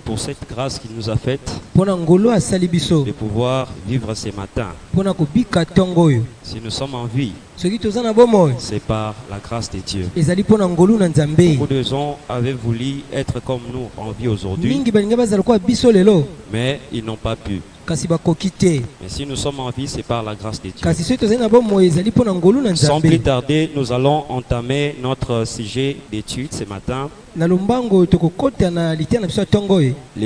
pour cette grâce qu'il nous a faite de pouvoir vivre ce matin. Si nous sommes en vie, c'est par la grâce de Dieu. Beaucoup de gens avaient voulu être comme nous en vie aujourd'hui, mais ils n'ont pas pu. Mais si nous sommes en vie, c'est par la grâce de Dieu. Sans plus tarder, nous allons entamer notre sujet d'étude ce matin. Le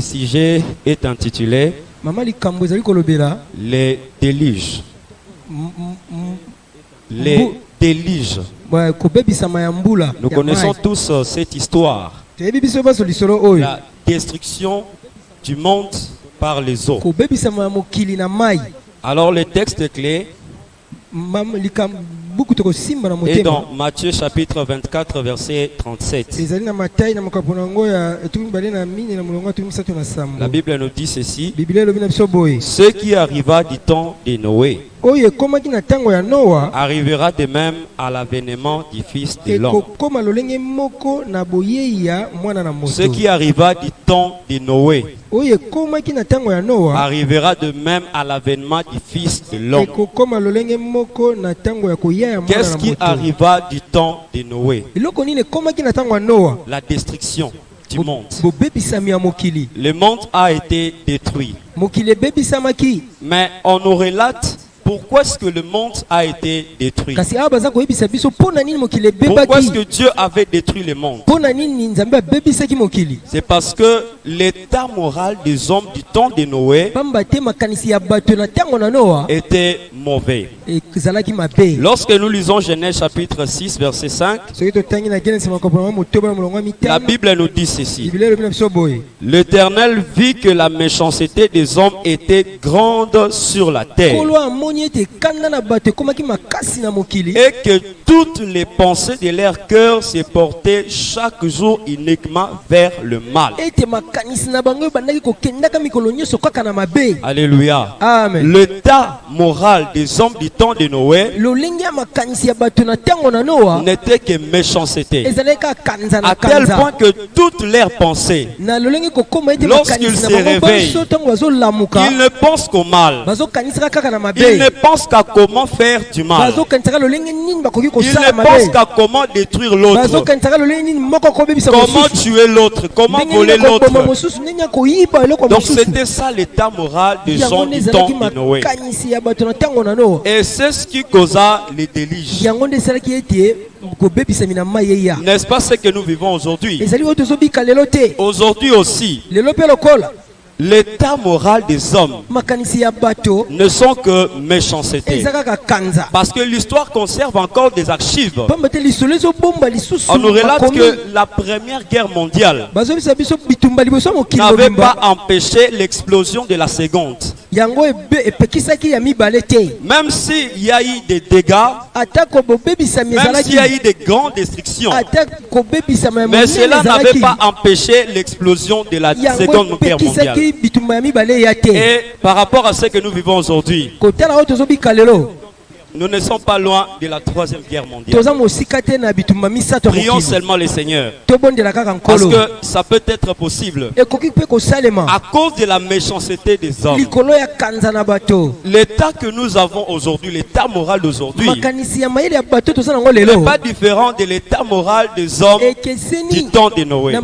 sujet est intitulé Les déluges. Les déluges. Nous connaissons tous cette histoire. La destruction du monde par les eaux. Alors le texte clé est dans Matthieu chapitre 24 verset 37. La Bible nous dit ceci: ce qui arriva du temps de Noé arrivera de même à l'avènement du Fils de l'homme. Ce qui arriva du temps de Noé arrivera de même à l'avènement du Fils de l'homme. Qu'est-ce qui arriva du temps de Noé? La destruction du monde. Le monde a été détruit. Mais on nous relate pourquoi est-ce que le monde a été détruit? Pourquoi est-ce que Dieu avait détruit le monde? C'est parce que l'état moral des hommes du temps de Noé était mauvais. Lorsque nous lisons Genèse chapitre 6 verset 5, la Bible nous dit ceci: l'Éternel vit que la méchanceté des hommes était grande sur la terre, et que toutes les pensées de leur cœur se portaient chaque jour uniquement vers le mal. Alléluia. L'état moral des hommes du temps de Noé n'était que méchanceté, à tel point que toutes leurs pensées, lorsqu'ils se réveillent, ils ne pensent qu'au mal. Ils ne pensent qu'à comment faire du mal. Ils ne pensent qu'à comment détruire l'autre, comment tuer l'autre, comment voler l'autre. Donc c'était ça l'état moral des gens du temps de Noé. Et c'est ce qui causa les déluges. N'est-ce pas ce que nous vivons aujourd'hui? Aujourd'hui aussi, l'état moral des hommes ne sont que méchanceté. Parce que l'histoire conserve encore des archives. On nous relate que la première guerre mondiale n'avait pas empêché l'explosion de la seconde. Même s'il y a eu des dégâts, même s'il y a eu des grandes destructions, mais cela n'avait pas empêché l'explosion de la seconde guerre mondiale. Et par rapport à ce que nous vivons aujourd'hui, nous ne sommes pas loin de la troisième guerre mondiale. Prions seulement le Seigneur, parce que ça peut être possible à cause de la méchanceté des hommes. L'état que nous avons aujourd'hui, l'état moral d'aujourd'hui, n'est pas différent de l'état moral des hommes du temps de Noé.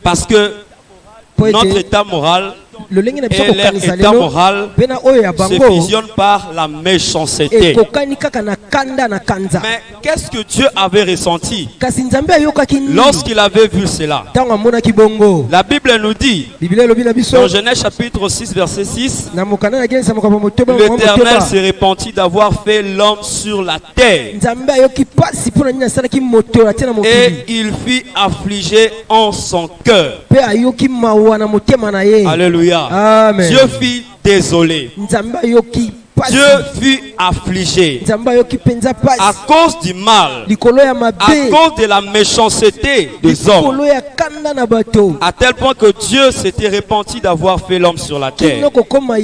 Parce que notre état moral et leur état moral se fusionnent par la méchanceté. Mais qu'est-ce que Dieu avait ressenti lorsqu'il avait vu cela? La Bible nous dit dans Genèse chapitre 6 verset 6, l'Éternel s'est repenti d'avoir fait l'homme sur la terre, et il fut affligé en son cœur. Alléluia. Amen. Dieu fut désolé. Dieu fut affligé à cause du mal, à cause de la méchanceté des hommes, à tel point que Dieu s'était repenti d'avoir fait l'homme sur la terre. Toutefois,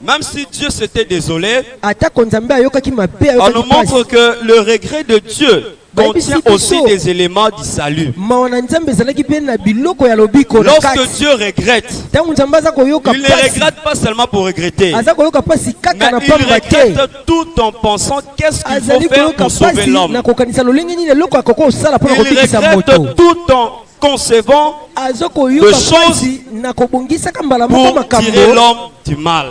même si Dieu s'était désolé, on nous montre que le regret de Dieu contient aussi des éléments du salut. Lorsque Dieu regrette, il ne regrette pas seulement pour regretter, mais il regrette tout en pensant qu'est-ce qu'il faut faire pour sauver l'homme. Il regrette tout en concevant de choses pour tirer l'homme du mal.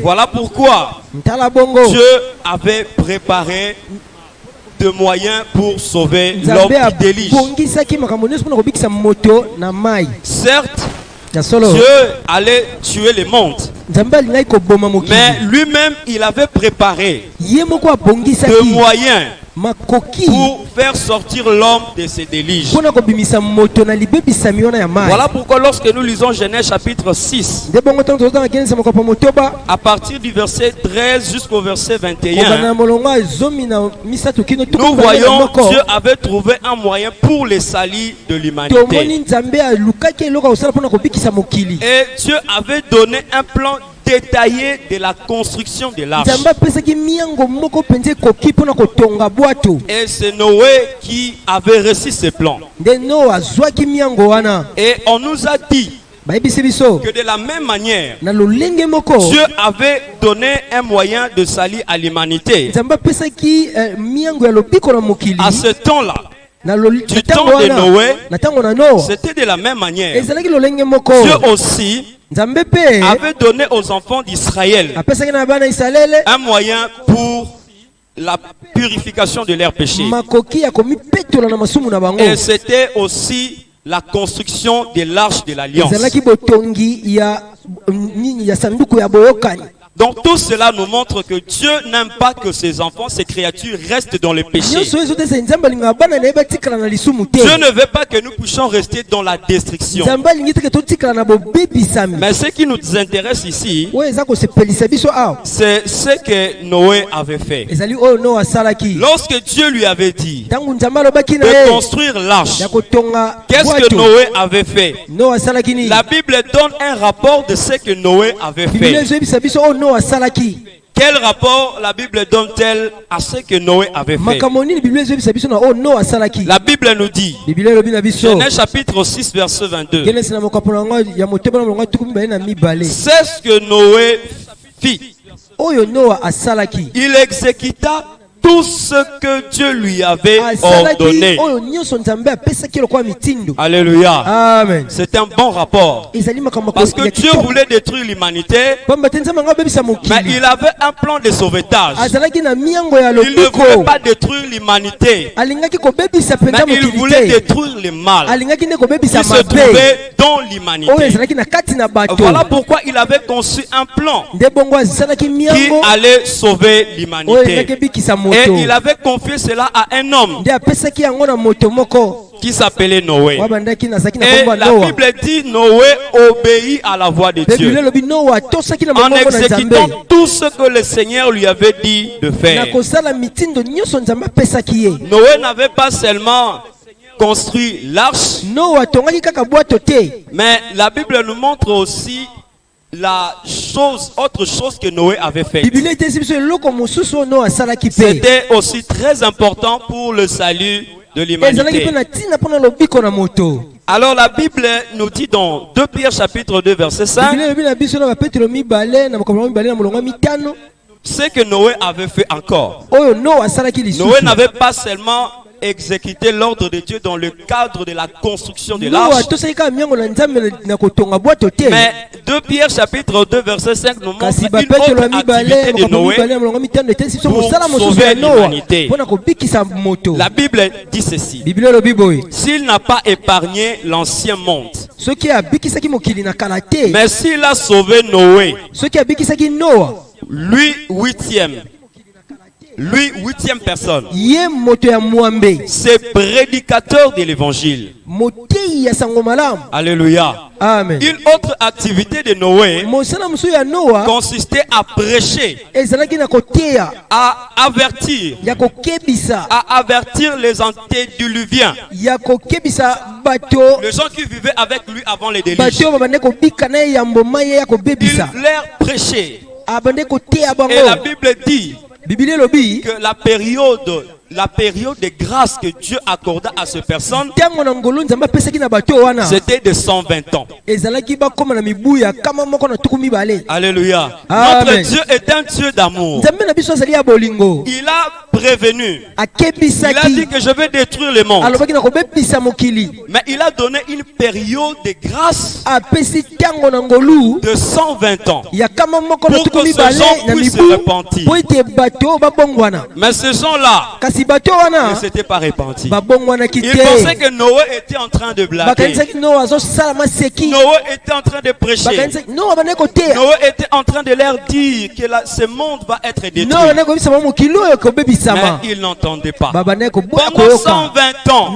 Voilà pourquoi Dieu avait préparé de moyens pour sauver l'homme qui délige. Certes, Dieu allait tuer les mondes, mais lui-même il avait préparé de moyens pour faire sortir l'homme de ses déliges. Voilà pourquoi lorsque nous lisons Genèse chapitre 6, à partir du verset 13 jusqu'au verset 21, nous voyons que Dieu avait trouvé un moyen pour les salis de l'humanité. Et Dieu avait donné un plan détaillé de la construction de l'arche. Et c'est Noé qui avait reçu ce plan. Et on nous a dit que de la même manière, Dieu avait donné un moyen de salir à l'humanité. À ce temps-là, du temps de Noé, c'était de la même manière. Dieu aussi avait donné aux enfants d'Israël un moyen pour la purification de leurs péchés. Et c'était aussi la construction de l'arche de l'alliance. Donc tout cela nous montre que Dieu n'aime pas que ses enfants, ses créatures restent dans le péché. Dieu ne veut pas que nous puissions rester dans la destruction. Mais ce qui nous intéresse ici, c'est ce que Noé avait fait. Lorsque Dieu lui avait dit de construire l'arche, qu'est-ce que Noé avait fait? La Bible donne un rapport de ce que Noé avait fait. Quel rapport la Bible donne-t-elle à ce que Noé avait fait? La Bible nous dit, Genèse chapitre 6 verset 22, c'est ce que Noé fit. Il exécuta tout ce que Dieu lui avait ordonné. Alléluia. Amen. C'est un bon rapport. Parce que Dieu voulait détruire l'humanité, mais il avait un plan de sauvetage. Il ne voulait pas détruire l'humanité, mais il voulait détruire le mal qui se trouvait dans l'humanité. Voilà pourquoi il avait conçu un plan qui allait sauver l'humanité. Et il avait confié cela à un homme qui s'appelait Noé. Et la Bible dit Noé obéit à la voix de Dieu en exécutant tout ce que le Seigneur lui avait dit de faire. Noé n'avait pas seulement construit l'arche, mais la Bible nous montre aussi autre chose que Noé avait fait. C'était aussi très important pour le salut de l'humanité. Alors la Bible nous dit dans 2 Pierre chapitre 2 verset 5, ce que Noé avait fait encore. Noé n'avait pas seulement exécuter l'ordre de Dieu dans le cadre de la construction de l'arche. Mais 2 Pierre chapitre 2 verset 5 nous montre une autre activité de Noé pour sauver l'humanité. La Bible dit ceci: s'il n'a pas épargné l'ancien monde, mais s'il a sauvé Noé, lui huitième personne, c'est prédicateur de l'évangile. Alléluia. Amen. Une autre activité de Noé consistait à prêcher, à avertir les antédiluviens, les gens qui vivaient avec lui avant les déluges. Il leur prêchait. Et la Bible dit que la période la période de grâce que Dieu accorda à ces personnes, c'était de 120 ans. Alléluia. Notre Dieu est un Dieu d'amour. Il a prévenu. Il a dit que je vais détruire le monde. Mais il a donné une période de grâce de 120 ans pour que ces gens puissent se repentir. Mais ces gens-là ne s'étaient pas repentis. Ils pensaient que Noé était en train de blaguer. Noé était en train de prêcher. Noé était en train de leur dire que ce monde va être détruit. Mais ils n'entendaient pas. Pendant 120 ans.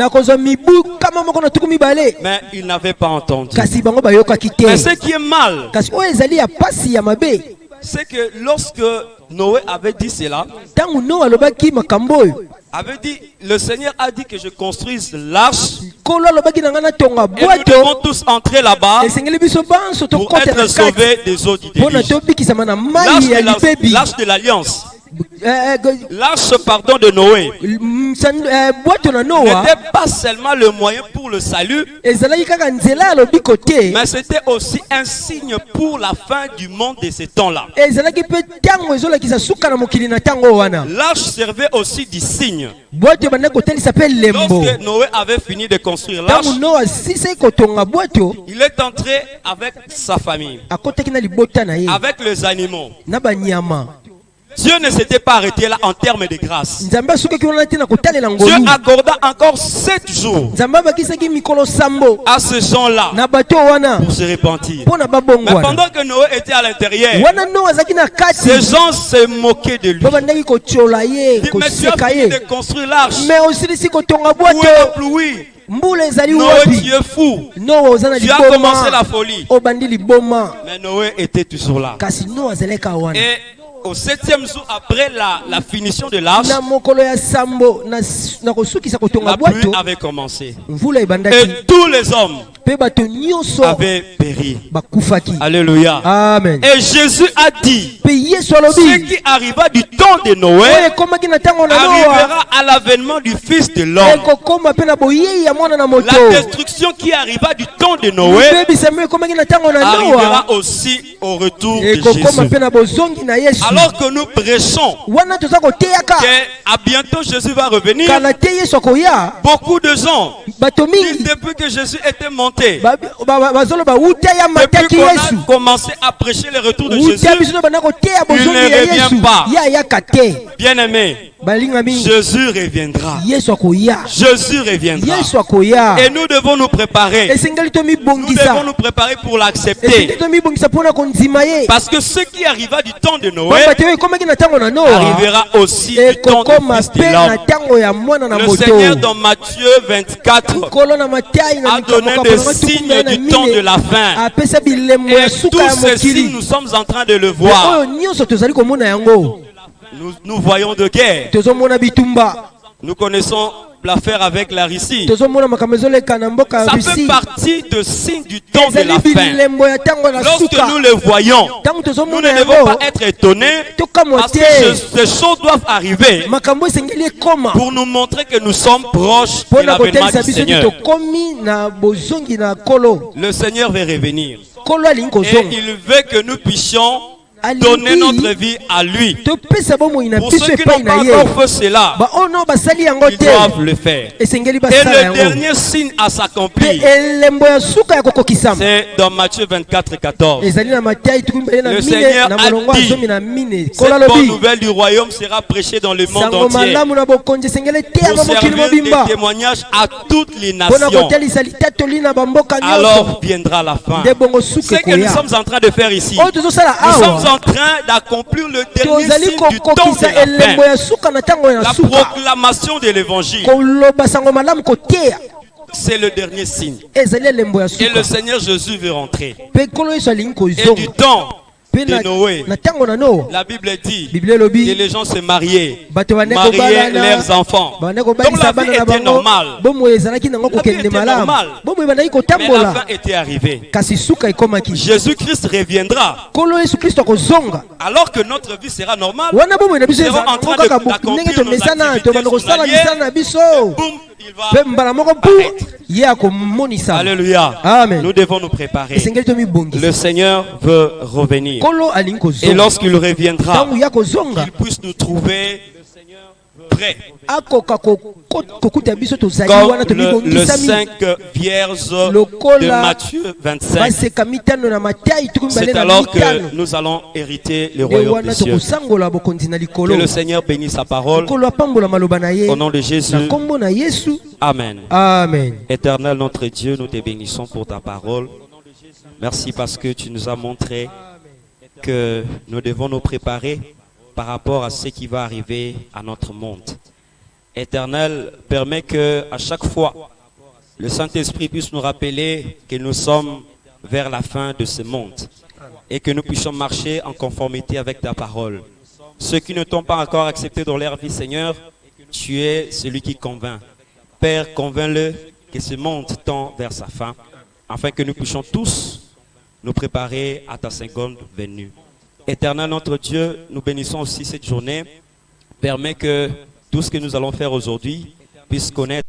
Mais ils n'avaient pas entendu. Mais ce qui est mal, c'est que lorsque Noé avait dit cela, avait dit, le Seigneur a dit que je construise l'arche et nous devons tous entrer là-bas pour être sauvés des eaux du déluge. L'arche de l'alliance. L'arche, pardon, de Noé n'était pas seulement le moyen pour le salut, mais c'était aussi un signe pour la fin du monde de ces temps-là. L'arche servait aussi du signe. Lorsque Noé avait fini de construire l'arche, il est entré avec sa famille, avec les animaux. Dieu ne s'était pas arrêté là en termes de grâce. Dieu accorda encore 7 jours à ces gens-là pour se repentir. Mais pendant que Noé était à l'intérieur, ces gens se moquaient de lui. Mais tu as fini de construire l'arche. Où est la pluie? Noé, tu es fou. Tu as commencé la folie. Mais Noé était toujours là. Et au 7e jour après la finition de l'arche, la pluie avait commencé. Et tous les hommes avaient péri. Alléluia. Amen. Et Jésus a dit, ce qui arriva du temps de Noé arrivera à l'avènement du Fils de l'homme. La destruction qui arriva du temps de Noé arrivera aussi au retour de Jésus. Alors que nous prêchons qu'à bientôt Jésus va revenir, beaucoup de gens disent depuis que Jésus était monté, depuis qu'on a commencé à prêcher le retour de Jésus, il ne revient pas. Bien aimé, Jésus reviendra. Jésus reviendra. Et nous devons nous préparer. Nous devons nous préparer pour l'accepter. Parce que ce qui arriva du temps de Noé arrivera aussi du temps du Fils de l'homme. Le Seigneur dans Matthieu 24 a donné des signes du temps de la fin. Et tous ces signes, nous sommes en train de le voir. Nous voyons de guerre. Nous connaissons l'affaire avec la Russie. Ça fait partie de signes du temps de la fin. Lorsque nous le voyons, nous ne devons pas être étonnés parce que ces choses doivent arriver pour nous montrer que nous sommes proches de l'avènement du Seigneur. Le Seigneur veut revenir et il veut que nous puissions donner notre vie à lui. Pour ceux qui n'ont pas encore fait cela, ils doivent le faire. Et le dernier signe à s'accomplir, c'est dans Matthieu 24 et 14. Le Seigneur a dit, cette bonne nouvelle du royaume sera prêchée dans le monde entier pour servir de témoignage à toutes les nations. Alors viendra la fin. Ce que nous sommes en train de faire ici, nous sommes en train d'accomplir le dernier signe du temps de la fin. La proclamation de l'évangile, c'est le dernier signe. Et le Seigneur Jésus veut rentrer. Et du temps de Noé, la Bible dit que les gens se mariaient leurs enfants. Donc la vie était normale. La vie était normale. Mais la fin était arrivée. Jésus-Christ reviendra. Alors que notre vie sera normale, nous serons en train d'accomplir nos activités journalières. Il va arrêter. Alléluia. Amen. Nous devons nous préparer. Le Seigneur veut revenir. Et lorsqu'il reviendra, qu'il puisse nous trouver prêts. Comme le 5 vierges de Matthieu 25. C'est alors que nous allons hériter le royaume des cieux. Que le Seigneur bénisse sa parole. Au nom de Jésus. Amen. Amen. Éternel notre Dieu, nous te bénissons pour ta parole. Merci parce que tu nous as montré que nous devons nous préparer par rapport à ce qui va arriver à notre monde. Éternel, permet que à chaque fois, le Saint-Esprit puisse nous rappeler que nous sommes vers la fin de ce monde et que nous puissions marcher en conformité avec ta parole. Ceux qui ne t'ont pas encore accepté dans leur vie, Seigneur, tu es celui qui convainc. Père, convainc-le que ce monde tend vers sa fin, afin que nous puissions tous nous préparer à ta seconde venue. Éternel notre Dieu, nous bénissons aussi cette journée. Permets que tout ce que nous allons faire aujourd'hui puisse connaître